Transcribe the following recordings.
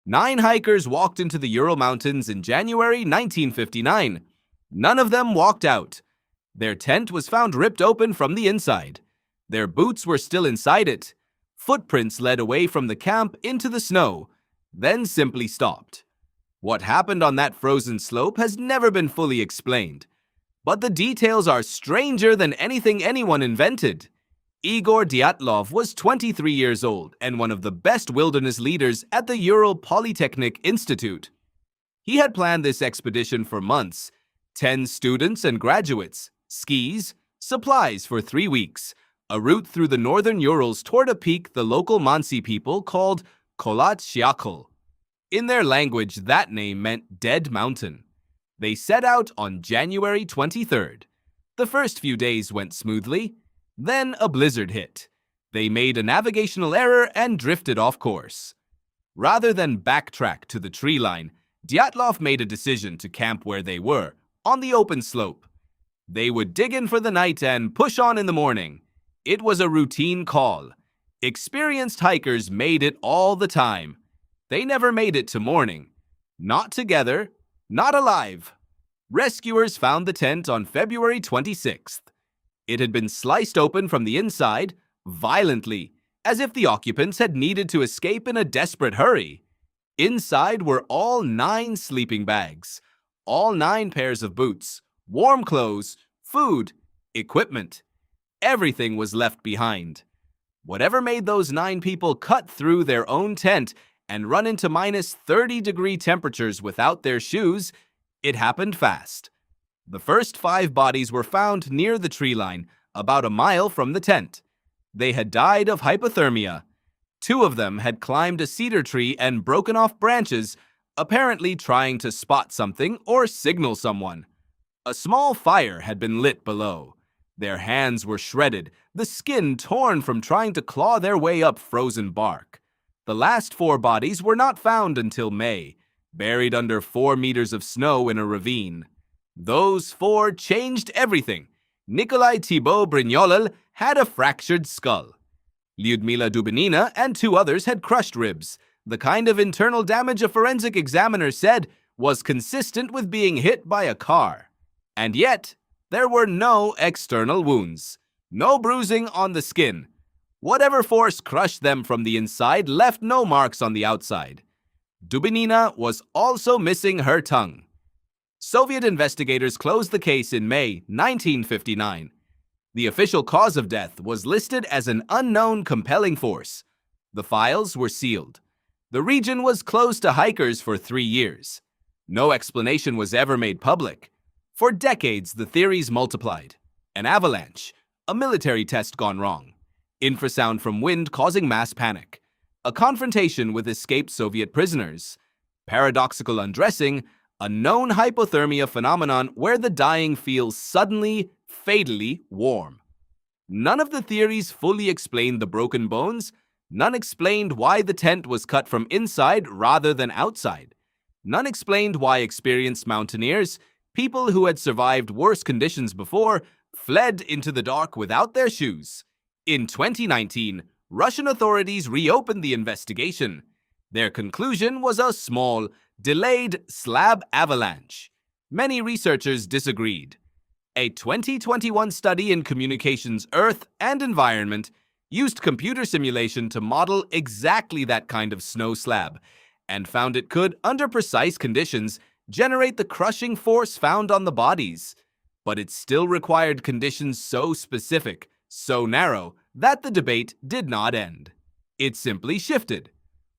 9 hikers walked into the Ural Mountains in January 1959. None of them walked out. Their tent was found ripped open from the inside. Their boots were still inside it. Footprints led away from the camp into the snow, then simply stopped. What happened on that frozen slope has never been fully explained, but the details are stranger than anything anyone invented. Igor Dyatlov was 23 years old and one of the best wilderness leaders at the Ural Polytechnic Institute. He had planned this expedition for months: 10 students and graduates, skis, supplies for 3 weeks, a route through the northern Urals toward a peak the local Mansi people called Kholat Syakhl. In their language, that name meant Dead Mountain. They set out on January 23rd. The first few days went smoothly. Then a blizzard hit. They made a navigational error and drifted off course. Rather than backtrack to the tree line, Dyatlov made a decision to camp where they were, on the open slope. They would dig in for the night and push on in the morning. It was a routine call. Experienced hikers made it all the time. They never made it to morning. Not together, not alive. Rescuers found the tent on February 26th. It had been sliced open from the inside, violently, as if the occupants had needed to escape in a desperate hurry. Inside were all 9 sleeping bags, all 9 pairs of boots, warm clothes, food, equipment. Everything was left behind. Whatever made those 9 people cut through their own tent and run into minus 30-degree temperatures without their shoes, it happened fast. The first 5 bodies were found near the tree line, about a mile from the tent. They had died of hypothermia. 2 of them had climbed a cedar tree and broken off branches, apparently trying to spot something or signal someone. A small fire had been lit below. Their hands were shredded, the skin torn from trying to claw their way up frozen bark. The last 4 bodies were not found until May, buried under 4 meters of snow in a ravine. Those 4 changed everything. Nikolai Thibaut Brignolel had a fractured skull. Lyudmila Dubinina and 2 others had crushed ribs, the kind of internal damage a forensic examiner said was consistent with being hit by a car. And yet, there were no external wounds, no bruising on the skin. Whatever force crushed them from the inside left no marks on the outside. Dubinina was also missing her tongue. Soviet investigators closed the case in May 1959. The official cause of death was listed as an unknown compelling force. The files were sealed. The region was closed to hikers for 3 years. No explanation was ever made public. For decades, the theories multiplied. An avalanche, a military test gone wrong, infrasound from wind causing mass panic, a confrontation with escaped Soviet prisoners, paradoxical undressing, a known hypothermia phenomenon where the dying feels suddenly, fatally warm. None of the theories fully explained the broken bones. None explained why the tent was cut from inside rather than outside. None explained why experienced mountaineers, people who had survived worse conditions before, fled into the dark without their shoes. In 2019, Russian authorities reopened the investigation. Their conclusion was a small, delayed slab avalanche. Many researchers disagreed. A 2021 study in Communications Earth and Environment used computer simulation to model exactly that kind of snow slab and found it could, under precise conditions, generate the crushing force found on the bodies. But it still required conditions so specific, so narrow, that the debate did not end. It simply shifted.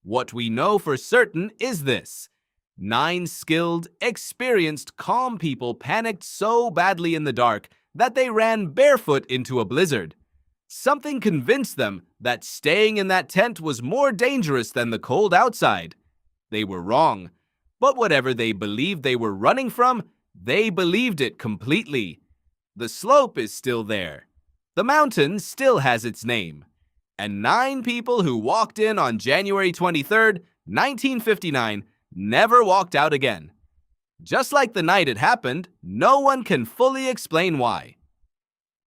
What we know for certain is this: 9 skilled, experienced, calm people panicked so badly in the dark that they ran barefoot into a blizzard. Something convinced them that staying in that tent was more dangerous than the cold outside. They were wrong, but whatever they believed they were running from, they believed it completely. The slope is still there. The mountain still has its name. And 9 people who walked in on January 23rd, 1959, never walked out again. Just like the night it happened, no one can fully explain why.